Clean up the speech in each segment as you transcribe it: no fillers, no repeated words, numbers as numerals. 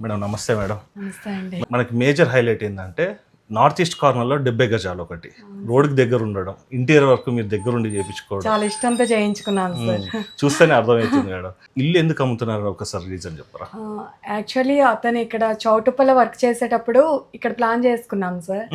Madam నమస్తే madam. నమస్తే అండి. మనకి మేజర్ హైలైట్ ఏంటంటే నార్త్ ఈస్ట్ కార్నర్లో 70 గజాలు ఒకటి రోడ్కి దగ్గర ఉండడం, ఇంటీరియర్ వర్క్ మీరు దగ్గరుండి చేయించుకోవడం, చాలా ఇష్టంతో చేయించుకున్నాను సార్. చూస్తేనే అర్థమవుతుంది మేడం. ఇల్లు ఎందుకు అమ్ముతున్నారు ఒకసారి రీజన్ చెప్పరా? యాక్చువల్లీ అతను ఇక్కడ చౌటుప్పల వర్క్ చేసేటప్పుడు ఇక్కడ ప్లాన్ చేసుకున్నాం సార్.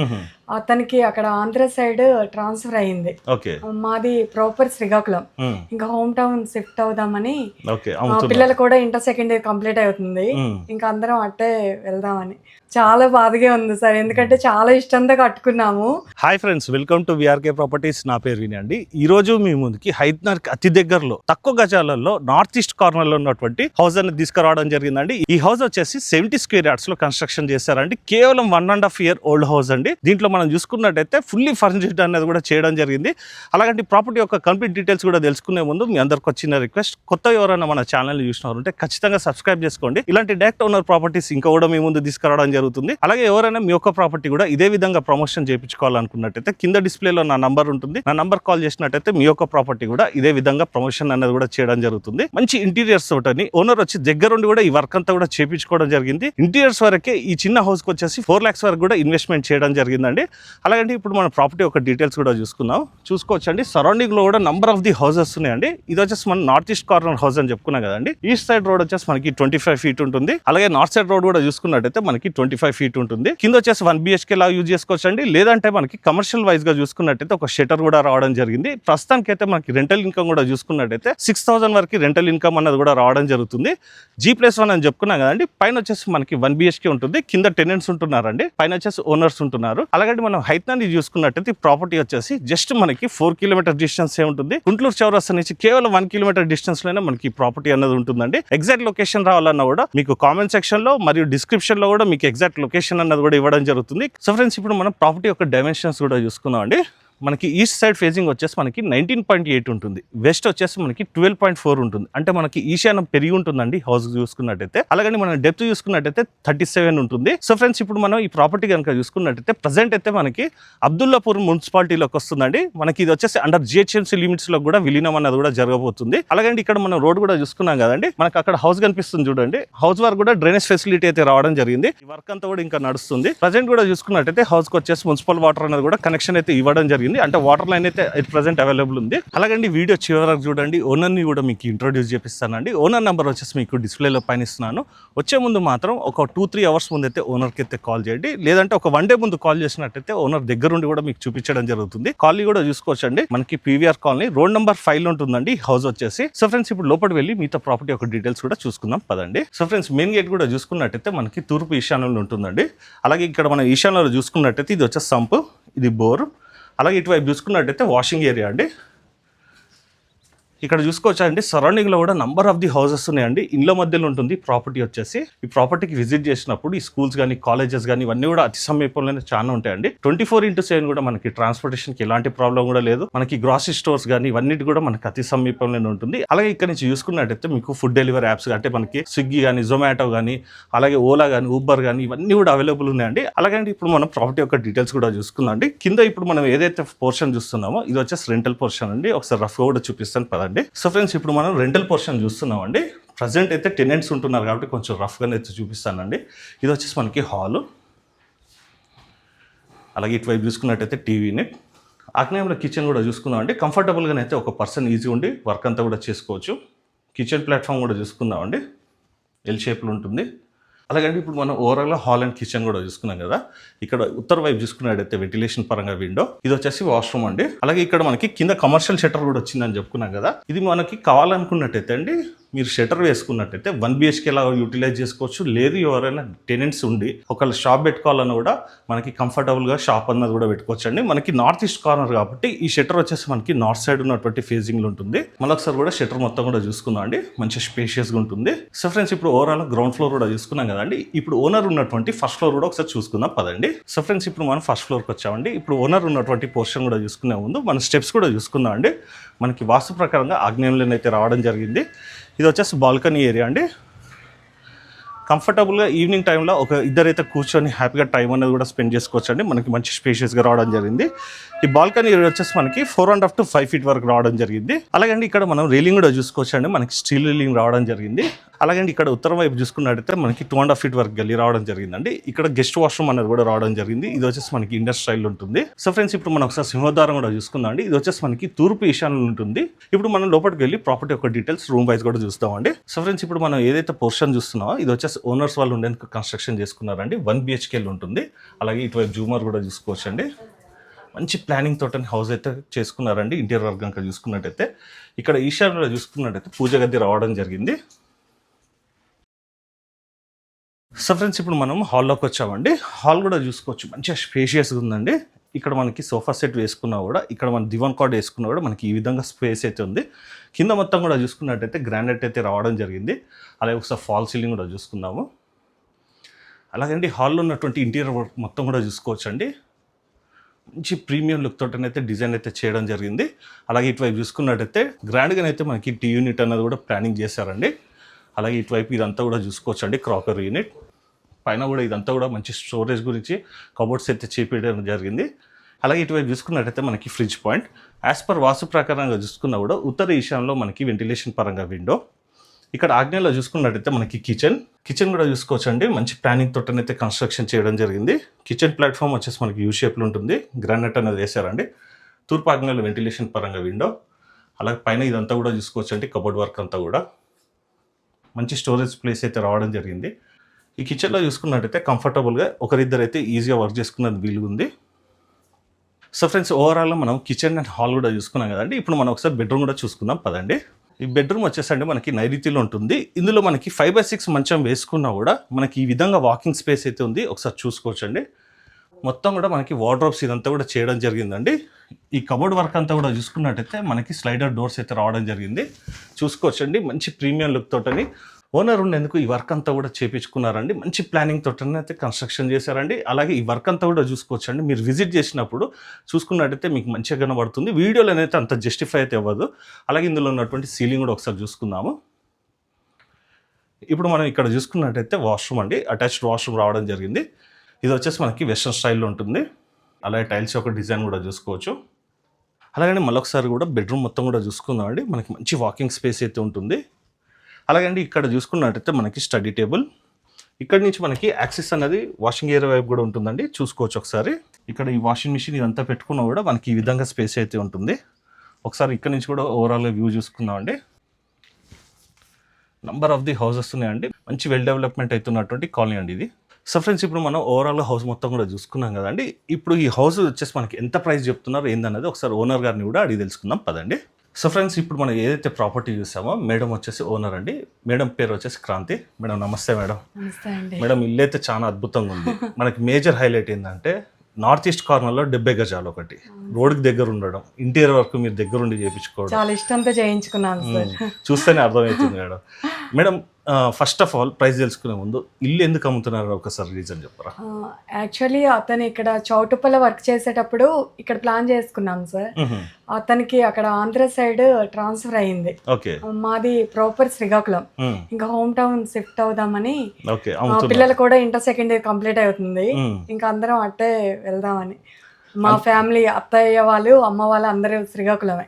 అతనికి అక్కడ ఆంధ్ర సైడ్ ట్రాన్స్ఫర్ అయ్యింది. ఓకే, మాది ప్రాపర్ శ్రీకాకుళం. ఇంకా హోమ్ టౌన్ షిఫ్ట్ అవుదామని, ఓకే. పిల్లలు కూడా ఇంటర్ సెకండ్ ఇయర్ కంప్లీట్ అవుతుంది, ఇంకా అందరం అట్టే వెళ్దామని. చాలా బాధగా ఉంది సార్, ఎందుకంటే చాలా ఇష్టంతో కట్టుకున్నాము. Hi friends, welcome to VRK properties. నా పేరు విని అండి. ఈ రోజు మీ ముందుకి హైదరాబాద్ అతి దగ్గరలో తక్కువ గజాలలో నార్త్ ఈస్ట్ కార్నర్ లో ఉన్నటువంటి హౌస్ అనేది తీసుకురావడం జరిగిందండి. ఈ హౌస్ వచ్చేసి 70 స్క్వేర్ యార్డ్స్ లో కన్స్ట్రక్షన్ చేశారండి. కేవలం 1.5 year ఓల్డ్ హౌస్ అండి. దీంట్లో మనం చూసుకున్నట్టయితే ఫుల్లీ ఫర్నిష్డ్ అనేది కూడా చేయడం జరిగింది. అలాగంటే ప్రాపర్టీ యొక్క కంప్లీట్ డీటెయిల్స్ కూడా తెలుసుకునే ముందు మీ అందరికి వచ్చిన రిక్వెస్ట్, కొత్త ఎవరైనా మన ఛానల్ చూసినారంటే ఖచ్చితంగా సబ్స్క్రైబ్ చేసుకోండి. ఇలాంటి డైరెక్ట్ ఓనర్ ప్రాపర్టీస్ ఇంకా కూడా మీ ముందు తీసుకురావడం జరుగుతుంది. అలాగే ఎవరైనా మీ యొక్క ప్రాపర్టీ కూడా ఇదే విధంగా ప్రమోషన్ చేయించుకోవాలనుకున్నట్టయితే కింద డిస్ప్లేలో నా నంబర్ ఉంటుంది. నా నంబర్ కాల్ చేసినట్టయితే మీ యొక్క ప్రాపర్టీ కూడా ఇదే విధంగా ప్రమోషన్ అనేది కూడా చేయడం జరుగుతుంది. మంచి ఇంటీరియర్స్ తోటని ఓనర్ వచ్చి దగ్గరుండి కూడా ఈ వర్క్ అంతా కూడా చేయించుకోవడం జరిగింది. ఇంటీరియర్స్ వరకే ఈ చిన్న హౌస్ కి వచ్చేసి 4 lakhs వరకు కూడా ఇన్వెస్ట్మెంట్ చేయడం జరిగిందండి. అలాగంటే ఇప్పుడు మన ప్రాపర్టీ యొక్క డీటెయిల్స్ కూడా చూసుకోవచ్చండి. సరౌండింగ్ లో కూడా నంబర్ ఆఫ్ ది హౌసెస్ ఉన్నాయండి. ఇది వచ్చేసి మన నార్త్ ఈస్ట్ కార్నర్ హౌస్ అని చెప్పుకున్నాం కదండి. ఈస్ట్ సైడ్ రోడ్ వచ్చేసి మనకి 25 feet ఉంటుంది. అలాగే నార్త్ సైడ్ రోడ్ కూడా చూసుకున్నట్టయితే మనకి 25 feet ఉంటుంది. కింద వచ్చేసి 1 BHK లాగా యూజ్ చేసుకోవచ్చండి. లేదంటే మనకి కమర్షియల్ వైజ్ గా చూసుకున్నట్టయితే ఒక షటర్ కూడా రావడం జరిగింది. ప్రస్తుతానికి అయితే మనకి రెంటల్ ఇన్కమ్ కూడా చూసుకున్నట్టయితే 6,000 వరకు రెంటల్ ఇన్కమ్ అన్నది కూడా రావడం జరుగుతుంది. G+1 అని చెప్పుకున్నాం కదండి. పైన వచ్చేసి మనకి 1 BHK ఉంటుంది. కింద టెనెంట్స్ ఉంటున్నారండి, పైన వచ్చేసి ఓనర్స్ ఉంటున్నారు. అలాగే మనం హైత్నాన్ని చూసుకున్నట్టయితే ప్రాపర్టీ వచ్చేసి జస్ట్ మనకి 4 kilometer డిస్టెన్స్ ఏ ఉంటుంది. గుంటూరు చౌరస్తా నుంచి కేవలం 1 kilometer డిస్టెన్స్ లోనే మనకి ప్రాపర్టీ అనేది ఉంటుందండి. ఎగ్జాక్ట్ లొకేషన్ రావాలన్నా కూడా మీకు కామెంట్ సెక్షన్ లో మరియు డిస్క్రిప్షన్ లో కూడా మీకు ఎగ్జాక్ట్ లొకేషన్ అన్నది కూడా ఇవ్వడం జరుగుతుంది. సో ఫ్రెండ్స్, ఇప్పుడు మనం ప్రాపర్టీ యొక్క డైమెన్షన్స్ కూడా చూసుకుందాం అండి. మనకి ఈస్ట్ సైడ్ ఫేజింగ్ వచ్చేసి మనకి 19.8 ఉంటుంది. వెస్ట్ వచ్చేసి మనకి 12.4 ఉంటుంది. అంటే మనకి ఈశాన్యం పెరిగి ఉంటుందండి హౌస్ చూసుకున్నట్టయితే. అలాగే మనం డెప్త్ చూసుకున్నట్టయితే 37 ఉంటుంది. సో ఫ్రెండ్స్, ఇప్పుడు మనం ఈ ప్రాపర్టీ కనుక చూసుకున్నట్టయితే ప్రజెంట్ అయితే మనకి అబ్దుల్లాపూర్ మున్సిపాలిటీలోకి వస్తుందండి. మనకి ఇది వచ్చేసి అండర్ GHMC లిమిట్స్ లో కూడా విలీనం అన్నది కూడా జరగబోతుంది. అలాగే ఇక్కడ మనం రోడ్ కూడా చూసుకున్నాం కదండి. మనకి అక్కడ హౌస్ కనిపిస్తుంది చూడండి. హౌస్ వరకు కూడా డ్రైనేజ్ ఫెసిలిటీ అయితే రావడం జరిగింది. ఈ వర్క్ అంతా కూడా ఇంకా నడుస్తుంది. ప్రజెంట్ కూడా చూసుకున్నట్టయితే హౌస్ కి వచ్చేసి మున్సిపల్ వాటర్ అనేది కూడా కనెక్షన్ అయితే ఇవ్వడం జరిగింది. అంటే వాటర్ లైన్ అయితే ప్రెసెంట్ అవైలబుల్ ఉంది. అలాగే వీడియో చివరకు చూడండి. ఓనర్ ని కూడా మీకు ఇంట్రొడ్యూస్ చేపిస్తానండి. ఓనర్ నెంబర్ వచ్చేసి మీకు డిస్ప్లేలో పైన ఇస్తున్నాను. వచ్చే ముందు మాత్రం ఒక 2-3 hours ముందు అయితే ఓనర్కి అయితే కాల్ చేయండి. లేదంటే ఒక 1 day ముందు కాల్ చేసినట్టయితే ఓనర్ దగ్గరుండి కూడా మీకు చూపించడం జరుగుతుంది. కాలనీ కూడా చూసుకోవచ్చండి. మనకి PVR కాలనీ రోడ్ నెంబర్ 5 లో ఉంటుందండి హౌస్ వచ్చేసి. సో ఫ్రెండ్స్, ఇప్పుడు లోపలికి వెళ్ళి మీతో ప్రాపర్టీ యొక్క డీటెయిల్స్ కూడా చూసుకుందాం పదండి. సో ఫ్రెండ్స్, మెయిన్ గేట్ కూడా చూసుకున్నట్టయితే మనకి తూర్పు ఈశాన్యంలో ఉంటుందండి. అలాగే ఇక్కడ మన ఈశాన్యంలో చూసుకున్నట్టయితే ఇది వచ్చేసి సంప్, ఇది బోర్. అలాగే ఇటువైపు చూసుకున్నట్టయితే వాషింగ్ ఏరియా అండి. ఇక్కడ చూసుకోవచ్చా అండి, సరౌండింగ్లో కూడా నంబర్ ఆఫ్ ది హౌసెస్ ఉన్నాయండి. ఇండ్ల మధ్యలో ఉంటుంది ప్రాపర్టీ వచ్చేసి. ఈ ప్రాపర్టీకి విజిట్ చేసినప్పుడు ఈ స్కూల్స్ కానీ కాలేజెస్ కానీ ఇవన్నీ కూడా అతి సమీపంలోనే చాలా ఉంటాయండి. 24/7 కూడా మనకి ట్రాన్స్పోర్టేషన్కి ఎలాంటి ప్రాబ్లం కూడా లేదు. మనకి గ్రాసరీ స్టోర్స్ కానీ ఇవన్నిటి కూడా మనకి అతి సమీపంలోనే ఉంటుంది. అలాగే ఇక్కడ నుంచి చూసుకున్నట్టయితే మీకు ఫుడ్ డెలివరీ యాప్స్ అంటే మనకి స్విగ్గీ కానీ, జొమాటో కానీ, అలాగే ఓలా కానీ, ఊబర్ కానీ ఇవన్నీ కూడా అవైలబుల్ ఉన్నాయండి. అలాగే ఇప్పుడు మనం ప్రాపర్టీ యొక్క డీటెయిల్స్ కూడా చూసుకుందాం అండి. కింద ఇప్పుడు మనం ఏదైతే పోర్షన్ చూస్తున్నామో ఇది వచ్చేసి రెంటల్ పోర్షన్ అండి. ఒకసారి రఫ్ కూడా చూపిస్తాను పదండి. సో ఫ్రెండ్స్, ఇప్పుడు మనం రెంటల్ పోర్షన్ చూస్తున్నామండి. ప్రజెంట్ అయితే టెనెంట్స్ ఉంటున్నారు కాబట్టి కొంచెం రఫ్గానే అయితే చూపిస్తానండి. ఇది వచ్చేసి మనకి హాలు. అలాగే ఇటువైపు చూసుకున్నట్టయితే టీవీ యూనిట్. ఆగ్నేయంలో కిచెన్ కూడా చూసుకుందామండి. కంఫర్టబుల్గానే అయితే ఒక పర్సన్ ఈజీ ఉండి వర్క్ అంతా కూడా చేసుకోవచ్చు. కిచెన్ ప్లాట్ఫామ్ కూడా చూసుకుందామండి. ఎల్ షేప్లో ఉంటుంది. అలాగే ఇప్పుడు మనం ఓవరాల్గా హాల్ అండ్ కిచెన్ కూడా చూసుకున్నాం కదా. ఇక్కడ ఉత్తర వైపు చూసుకున్నట్టయితే వెంటిలేషన్ పరంగా విండో. ఇది వచ్చేసి వాష్రూమ్ అండి. అలాగే ఇక్కడ మనకి కింద కమర్షియల్ షట్టర్ కూడా వచ్చిందని చెప్పుకున్నాం కదా. ఇది మనకి కావాలనుకున్నట్టయితే అండి మీరు షట్టర్ వేసుకున్నట్టయితే 1 BHK లాగా యూటిలైజ్ చేసుకోవచ్చు. లేదు ఎవరైనా టెనెంట్స్ ఉండి ఒకళ్ళు షాప్ పెట్టుకోవాలన్నా కూడా మనకి కంఫర్టబుల్గా షాప్ అన్నది కూడా పెట్టుకోవచ్చు అండి. మనకి నార్త్ ఈస్ట్ కార్నర్ కాబట్టి ఈ షట్టర్ వచ్చేసి మనకి నార్త్ సైడ్ ఉన్నటువంటి ఫేజింగ్లో ఉంటుంది. మళ్ళొకసారి కూడా షట్టర్ మొత్తం కూడా చూసుకుందాం అండి. మంచి స్పేషియస్గా ఉంటుంది. సో ఫ్రెండ్స్, ఇప్పుడు ఓవరాల్ గ్రౌండ్ ఫ్లోర్ కూడా చూసుకున్నాం కదండి. ఇప్పుడు ఓనర్ ఉన్నటువంటి ఫస్ట్ ఫ్లోర్ కూడా ఒకసారి చూసుకుందాం పదండి. సో ఫ్రెండ్స్, ఇప్పుడు మనం ఫస్ట్ ఫ్లోర్కి వచ్చామండి. ఇప్పుడు ఓనర్ ఉన్నటువంటి పోర్షన్ కూడా చూసుకునే ముందు మన స్టెప్స్ కూడా చూసుకుందాం అండి. మనకి వాస్తు ప్రకారంగా ఆగ్నేయంలోనైతే రావడం జరిగింది. ఇది వచ్చేసి బాల్కనీ ఏరియా అండి. కంఫర్టబుల్గా ఈవినింగ్ టైంలో ఒక ఇద్దరైతే కూర్చొని హ్యాపీగా టైం అనేది కూడా స్పెండ్ చేసుకోవచ్చు అండి. మనకి మంచి స్పేషియస్గా రావడం జరిగింది. ఈ బాల్కనీ వచ్చేసి మనకి 4.5 to 5 feet వరకు రావడం జరిగింది. అలాగే ఇక్కడ మనం రైలింగ్ కూడా చూసుకోవచ్చు అండి. మనకి స్టీల్ రైలింగ్ రావడం జరిగింది. అలాగే ఇక్కడ ఉత్తరం వైపు చూసుకున్నట్టయితే మనకి 2.5 feet వరకు గల్లీ రావడం జరిగిందండి. ఇక్కడ గెస్ట్ వాష్రూమ్ అనేది కూడా రావడం జరిగింది. ఇది వచ్చేసి మనకి ఇండియన్ స్టైల్ ఉంటుంది. సో ఫ్రెండ్స్, ఇప్పుడు మనం ఒకసారి సింహద్వారం కూడా చూసుకుందాం అండి. ఇది వచ్చేసి మనకి తూర్పు ఈశాన్యంలో ఉంటుంది. ఇప్పుడు మనం లోపలికి వెళ్ళి ప్రాపర్టీ యొక్క డీటెయిల్స్ రూమ్ వైజ్ కూడా చూస్తామండి. సో ఫ్రెండ్స్, ఇప్పుడు మనం ఏదైతే పోర్షన్ చూస్తున్నామో ఇది వచ్చేసి ఓనర్స్ వాళ్ళు ఉండేందుకు కన్స్ట్రక్షన్ చేసుకున్నారండి. 1 BHK ఉంటుంది. అలాగే ఇటువైపు జూమర్ కూడా చూసుకోవచ్చు అండి. మంచి ప్లానింగ్ తోట హౌస్ అయితే చేసుకున్నారండి. ఇంటీరియర్ వర్క్ కనుక చూసుకున్నట్టయితే ఇక్కడ ఈశాన్యంలో చూసుకున్నట్టయితే పూజ గది రావడం జరిగింది. సో ఫ్రెండ్స్, ఇప్పుడు మనం హాల్లోకి వచ్చామండి. హాల్ కూడా చూసుకోవచ్చు, మంచిగా స్పేషియస్గా ఉందండి. ఇక్కడ మనకి సోఫా సెట్ వేసుకున్నా కూడా, ఇక్కడ మన దివాన్ కార్డ్ వేసుకున్నా కూడా మనకి ఈ విధంగా స్పేస్ అయితే ఉంది. కింద మొత్తం కూడా చూసుకున్నట్టయితే గ్రానైట్ అయితే రావడం జరిగింది. అలాగే ఒకసారి ఫాల్ సీలింగ్ కూడా చూసుకుందాము. అలాగండి హాల్లో ఉన్నటువంటి ఇంటీరియర్ వర్క్ మొత్తం కూడా చూసుకోవచ్చు అండి. మంచి ప్రీమియం లుక్ తోటనైతే డిజైన్ అయితే చేయడం జరిగింది. అలాగే ఇటువైపు చూసుకున్నట్టయితే గ్రాండ్గానైతే మనకి టీ యూనిట్ అనేది కూడా ప్లానింగ్ చేశారండి. అలాగే ఇటువైపు ఇదంతా కూడా చూసుకోవచ్చు అండి, క్రాకర్ యూనిట్ పైన కూడా ఇదంతా కూడా మంచి స్టోరేజ్ గురించి కబోర్డ్స్ అయితే చేపించడం జరిగింది. అలాగే ఇటువైపు చూసుకున్నట్టయితే మనకి ఫ్రిడ్జ్ పాయింట్. యాజ్ పర్ వాస్తు ప్రకారంగా చూసుకున్నా కూడా ఉత్తర ఈశాన్యంలో మనకి వెంటిలేషన్ పరంగా విండో. ఇక్కడ ఆగ్నేయంలో చూసుకున్నట్టయితే మనకి కిచెన్ కూడా చూసుకోవచ్చు అండి. మంచి ప్లానింగ్ తోటనైతే కన్స్ట్రక్షన్ చేయడం జరిగింది. కిచెన్ ప్లాట్ఫామ్ వచ్చేసి మనకి యూ షేప్లో ఉంటుంది. గ్రానైట్ అనేది వేశారండి. తూర్పు ఆగ్నేయంలో వెంటిలేషన్ పరంగా విండో. అలాగే పైన ఇదంతా కూడా చూసుకోవచ్చు అండి, కబోర్డ్ వర్క్ అంతా కూడా మంచి స్టోరేజ్ ప్లేస్ అయితే రావడం జరిగింది. ఈ కిచెన్లో చూసుకున్నట్టయితే కంఫర్టబుల్గా ఒకరిద్దరు అయితే ఈజీగా వర్క్ చేసుకున్నది వీలు ఉంది. సో ఫ్రెండ్స్, ఓవరాల్గా మనం కిచెన్ అండ్ హాల్ కూడా చూసుకున్నాం కదండి. ఇప్పుడు మనం ఒకసారి బెడ్రూమ్ కూడా చూసుకుందాం పదండి. ఈ బెడ్రూమ్ వచ్చేసండి మనకి నైరుతిలో ఉంటుంది. ఇందులో మనకి 5x6 మంచం వేసుకున్నా కూడా మనకి ఈ విధంగా వాకింగ్ స్పేస్ అయితే ఉంది. ఒకసారి చూసుకోవచ్చండి. మొత్తం కూడా మనకి వార్డ్రోబ్స్ ఇదంతా కూడా చేయడం జరిగిందండి. ఈ కబోర్డ్ వర్క్ అంతా కూడా చూసుకున్నట్టయితే మనకి స్లైడర్ డోర్స్ అయితే రావడం జరిగింది. చూసుకోవచ్చండి, మంచి ప్రీమియం లుక్ తోటని ఓనర్ ఉండేందుకు ఈ వర్క్ అంతా కూడా చేపించుకున్నారండి. మంచి ప్లానింగ్ తోటని అయితే కన్స్ట్రక్షన్ చేశారండి. అలాగే ఈ వర్క్ అంతా కూడా చూసుకోవచ్చండి. మీరు విజిట్ చేసినప్పుడు చూసుకున్నట్టయితే మీకు మంచిగా కనబడుతుంది. వీడియోలో అయితే అంత జస్టిఫై అయితే అవ్వదు. అలాగే ఇందులో ఉన్నటువంటి సీలింగ్ కూడా ఒకసారి చూసుకుందాము. ఇప్పుడు మనం ఇక్కడ చూసుకున్నట్టయితే వాష్రూమ్ అండి, అటాచ్డ్ వాష్రూమ్ రావడం జరిగింది. ఇది వచ్చేసి మనకి వెస్ట్రన్ స్టైల్లో ఉంటుంది. అలాగే టైల్స్ యొక్క డిజైన్ కూడా చూసుకోవచ్చు. అలాగే మళ్ళొకసారి కూడా బెడ్రూమ్ మొత్తం కూడా చూసుకుందామండి. మనకి మంచి వాకింగ్ స్పేస్ అయితే ఉంటుంది. అలాగే ఇక్కడ చూసుకున్నట్టయితే మనకి స్టడీ టేబుల్. ఇక్కడ నుంచి మనకి యాక్సెస్ అనేది వాషింగ్ ఏరియా వైపు కూడా ఉంటుందండి. చూసుకోవచ్చు ఒకసారి. ఇక్కడ ఈ వాషింగ్ మిషన్ ఇదంతా పెట్టుకున్నా కూడా మనకి ఈ విధంగా స్పేస్ అయితే ఉంటుంది. ఒకసారి ఇక్కడ నుంచి కూడా ఓవరాల్గా వ్యూ చూసుకుందామండి. నంబర్ ఆఫ్ ది హౌసెస్ ఉన్నాయండి. మంచి వెల్ డెవలప్మెంట్ అవుతున్నటువంటి కాలనీ అండి ఇది. సో ఫ్రెండ్స్, ఇప్పుడు మనం ఓవరాల్గా హౌస్ మొత్తం కూడా చూసుకున్నాం కదండి. ఇప్పుడు ఈ హౌస్ వచ్చేసి మనకి ఎంత ప్రైస్ చెప్తున్నారు ఏందన్నది ఒకసారి ఓనర్ గారిని కూడా అడిగి తెలుసుకుందాం పదండి. సో ఫ్రెండ్స్, ఇప్పుడు మనం ఏదైతే ప్రాపర్టీ చూసామో మేడం వచ్చేసి ఓనర్ అండి. మేడం పేరు వచ్చేసి క్రాంతి. మేడం నమస్తే మేడం. నమస్తే అండి. మేడం, ఇల్లు అయితే చాలా అద్భుతంగా ఉంది. మనకి మేజర్ హైలైట్ ఏంటంటే నార్త్ ఈస్ట్ కార్నర్లో 70 గజాలు ఒకటి, రోడ్కి దగ్గర ఉండడం, ఇంటీరియర్ వర్క్ మీరు దగ్గర ఉండి చేయించుకోవడం, చాలా ఇష్టంతో చేయించుకున్నాను సార్. చూస్తేనే అర్థమవుతుంది madam. Madam, first of all price తెలుసుకునే ముందు ఇల్లు ఎందుకు అమ్ముతున్నారో ఒకసారి రీజన్ చెప్పరా? యాక్చువల్లీ అతను ఇక్కడ చౌటుప్పల వర్క్ చేసేటప్పుడు ఇక్కడ ప్లాన్ చేసుకున్నాం సార్. అతనికి అక్కడ ఆంధ్ర సైడ్ ట్రాన్స్ఫర్ అయింది. ఓకే. మాది ప్రాపర్ శ్రీకాకుళం. ఇంకా హోమ్ టౌన్ షిఫ్ట్ అవుదామని. ఓకే. పిల్లలు కూడా ఇంటర్ సెకండ్ ఇయర్ కంప్లీట్ అవుతుంది. ఇంకా అందరం అట్టే వెళ్దామని. మా ఫ్యామిలీ అత్తయ్య వాళ్ళు, అమ్మ వాళ్ళు అందరూ శ్రీకాకుళమే.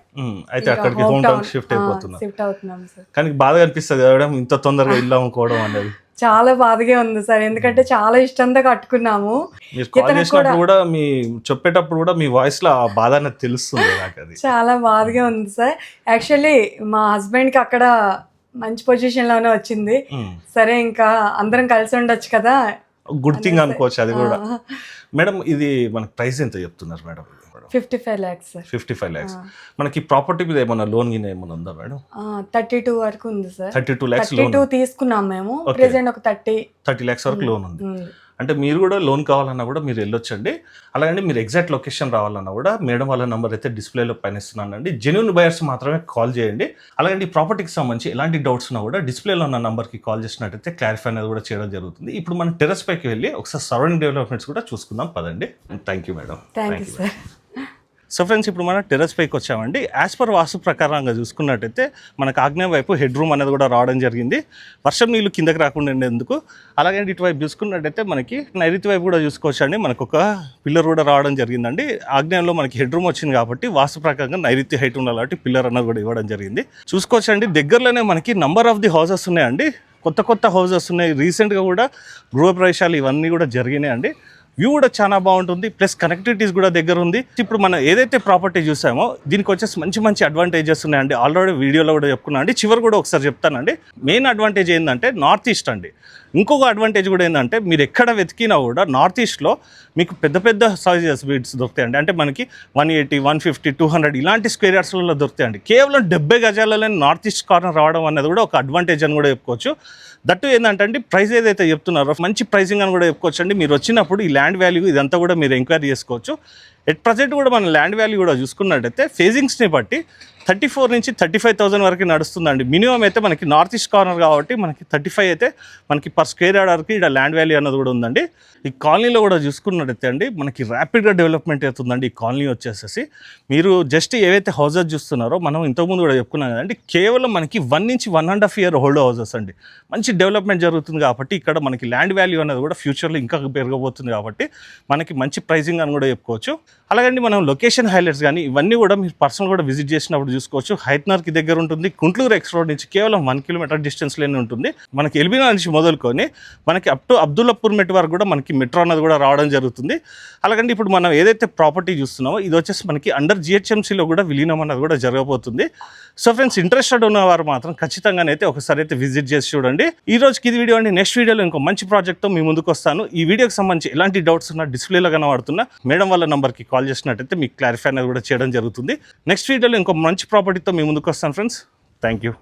అయితే అక్కడికి హోమ్ టౌన్ షిఫ్ట్ అవుతున్నాం సార్. కానీ బాధ అనిపిస్తుంది మేడం ఇంత తొందరగా ఇల్లు అమ్ముకోవడం అనేది. చాలా బాధగా ఉంది సార్, ఎందుకంటే చాలా ఇష్టంతో కట్టుకున్నాము. మీరు కాల్ చేసినప్పుడు కూడా మీ చెప్పేటప్పుడు కూడా మీ వాయిస్ లో ఆ బాధ అనేది తెలుస్తుంది నాకు. అది చాలా బాధగా ఉంది సార్. యాక్చువల్లీ మా హస్బెండ్ కి అక్కడ మంచి పొజిషన్ లోనే వచ్చింది. సరే ఇంకా అందరం కలిసి ఉండొచ్చు కదా, గుడ్ థింగ్ అనుకోవచ్చు అది కూడా. మేడం, ఇది మనకి ప్రైస్ ఎంత చెప్తున్నారు మేడం? 55 lakhs sir. 55 lakhs. మనకి ప్రాపర్టీ మీద ఏమన్నా లోన్ గిన ఏమన్నా ఉందా మేడం? 32 వరకు ఉంది సార్. 32 lakhs loan. 32 తీసుకున్నాం మేము. ప్రెసెంట్ ఒక 30 lakhs వరకు లోన్ ఉంది. అంటే మీరు కూడా లోన్ కావాలన్నా కూడా మీరు వెళ్ళొచ్చండి. అలాగే మీరు ఎగ్జాక్ట్ లొకేషన్ రావాలన్నా కూడా మేడం వాళ్ళ నెంబర్ అయితే డిస్ప్లేలో పైన ఇస్తున్నానండి. జెన్యూన్ బయర్స్ మాత్రమే కాల్ చేయండి. అలాగే ఈ ప్రాపర్టీకి సంబంధించి ఎలాంటి డౌట్స్ ఉన్నా కూడా డిస్ప్లేలో ఉన్న నెంబర్కి కాల్ చేసినట్టయితే క్లారిఫై అనేది కూడా చేయడం జరుగుతుంది. ఇప్పుడు మనం టెర్రస్ పైకి వెళ్ళి ఒకసారి సరౌండింగ్ డెవలప్మెంట్స్ కూడా చూసుకుందాం పదండి. Thank you madam. Thank you sir. So friends ఇప్పుడు మనం టెర్రస్ పైకి వచ్చామండి. యాజ్ పర్ వాస్తు ప్రకారంగా చూసుకున్నట్టయితే మనకు ఆగ్నేయ వైపు హెడ్ రూమ్ అనేది కూడా రావడం జరిగింది, వర్షం నీళ్ళు కిందకి రాకుండా ఉండేందుకు. అలాగే ఇటువైపు చూసుకున్నట్టయితే మనకి నైరుతి వైపు కూడా చూసుకోవచ్చండి, మనకు ఒక పిల్లర్ కూడా రావడం జరిగిందండి. ఆగ్నేయంలో మనకి హెడ్ రూమ్ వచ్చింది కాబట్టి వాస్తు ప్రకారంగా నైరుతి హైట్ ఉండాలి కాబట్టి పిల్లర్ అన్నది కూడా ఇవ్వడం జరిగింది. చూసుకోవచ్చండి దగ్గరలోనే మనకి నంబర్ ఆఫ్ ది హౌసెస్ ఉన్నాయండి, కొత్త హౌసెస్ ఉన్నాయి. రీసెంట్గా కూడా గృహప్రవేశాలు ఇవన్నీ కూడా జరిగినాయి అండి. వ్యూ కూడా చాలా బాగుంటుంది, ప్లస్ కనెక్టివిటీస్ కూడా దగ్గర ఉంది. ఇప్పుడు మనం ఏదైతే ప్రాపర్టీ చూసామో దీనికి వచ్చేసి మంచి అడ్వాంటేజెస్ ఉన్నాయండి. ఆల్రెడీ వీడియోలో కూడా చెప్పుకున్నా అండి, చివరి కూడా ఒకసారి చెప్తానండి. మెయిన్ అడ్వాంటేజ్ ఏంటంటే నార్త్ ఈస్ట్ అండి. ఇంకొక అడ్వాంటేజ్ కూడా ఏంటంటే మీరు ఎక్కడ వెతికినా కూడా నార్త్ ఈస్ట్లో మీకు పెద్ద సైజెస్ బీడ్స్ దొరుకుతాయండి. అంటే మనకి 180, 150, 200 ఇలాంటి స్క్వేర్ యార్డ్స్లలో దొరుకుతాయండి. కేవలం 70 గజాలలో నార్త్ ఈస్ట్ కార్నర్ రావడం అనేది కూడా ఒక అడ్వాంటేజ్ అని కూడా చెప్పుకోవచ్చు. దట్టు ఏంటంటే అండి, ప్రైస్ ఏదైతే చెప్తున్నారో మంచి ప్రైసింగ్ అని కూడా చెప్పుకోవచ్చు అండి. మీరు వచ్చినప్పుడు ఈ ల్యాండ్ వాల్యూ ఇదంతా కూడా మీరు ఎంక్వైరీ చేసుకోవచ్చు. ఎట్ ప్రజెంట్ కూడా మన ల్యాండ్ వాల్యూ కూడా చూసుకున్నట్టయితే ఫేజింగ్స్ని బట్టి 34 నుంచి 35,000 వరకు నడుస్తుందండి. మినిమం అయితే మనకి నార్త్ ఈస్ట్ కార్నర్ కాబట్టి మనకి 35 అయితే మనకి పర్ స్క్వేర్ యార్డ్ వరకు ఇక్కడ ల్యాండ్ వాల్యూ అన్నది కూడా ఉందండి. ఈ కాలనీలో కూడా చూసుకున్నట్టయితే అండి మనకి ర్యాపిడ్గా డెవలప్మెంట్ అవుతుందండి. ఈ కాలనీ వచ్చేసేసి మీరు జస్ట్ ఏవైతే హౌసెస్ చూస్తున్నారో మనం ఇంతకుముందు కూడా చెప్పుకున్నాం కదండి, కేవలం మనకి 1 నుంచి 1.5 ఇయర్ హోల్డ్ హౌసెస్ అండి. మంచి డెవలప్మెంట్ జరుగుతుంది కాబట్టి ఇక్కడ మనకి ల్యాండ్ వాల్యూ అనేది కూడా ఫ్యూచర్లో ఇంకా పెరగబోతుంది కాబట్టి మనకి మంచి ప్రైసింగ్ అని కూడా చెప్పుకోవచ్చు. అలాగండి మనం లొకేషన్ హైలైట్స్ కానీ ఇవన్నీ కూడా మీరు పర్సనల్ కూడా విజిట్ చేసినప్పుడు చూసుకోవచ్చు. హైత్నర్కి దగ్గర ఉంటుంది, గుంటూరు ఎక్స్ రోడ్ నుంచి కేవలం 1 కిలోమీటర్ డిస్టెన్స్లోనే ఉంటుంది. మనకి ఎల్బీనా నుంచి మొదలుకొని మనకి అప్ టు అబ్దుల్లాపూర్ మెట్ వరకు కూడా మనకి మెట్రో అన్నది కూడా రావడం జరుగుతుంది. అలాగండి ఇప్పుడు మనం ఏదైతే ప్రాపర్టీ చూస్తున్నామో ఇది వచ్చేసి మనకి అండర్ జిహెచ్ఎంసీలో కూడా విలీనం అన్నది కూడా జరగబోతుంది. సో ఫ్రెండ్స్ ఇంట్రెస్టెడ్ ఉన్నవారు మాత్రం ఖచ్చితంగానైతే ఒకసారి అయితే విజిట్ చేసి చూడండి. ఈ రోజుకి ఇది వీడియో అండి. నెక్స్ట్ వీడియోలో ఇంకో మంచి ప్రాజెక్ట్తో మీ ముందుకు వస్తాను. ఈ వీడియోకి సంబంధించి ఎలాంటి డౌట్స్ ఉన్నా డిస్ప్లేలో కనబడుతున్నా మేడం వాళ్ళ నెంబర్కి కాల్ చేసినట్టయితే మీకు క్లారిఫై అనేది కూడా చేయడం జరుగుతుంది. నెక్స్ట్ వీడియోలో ఇంకో మంచి ప్రాపర్టీతో మీ ముందుకు వస్తాను ఫ్రెండ్స్. Thank you.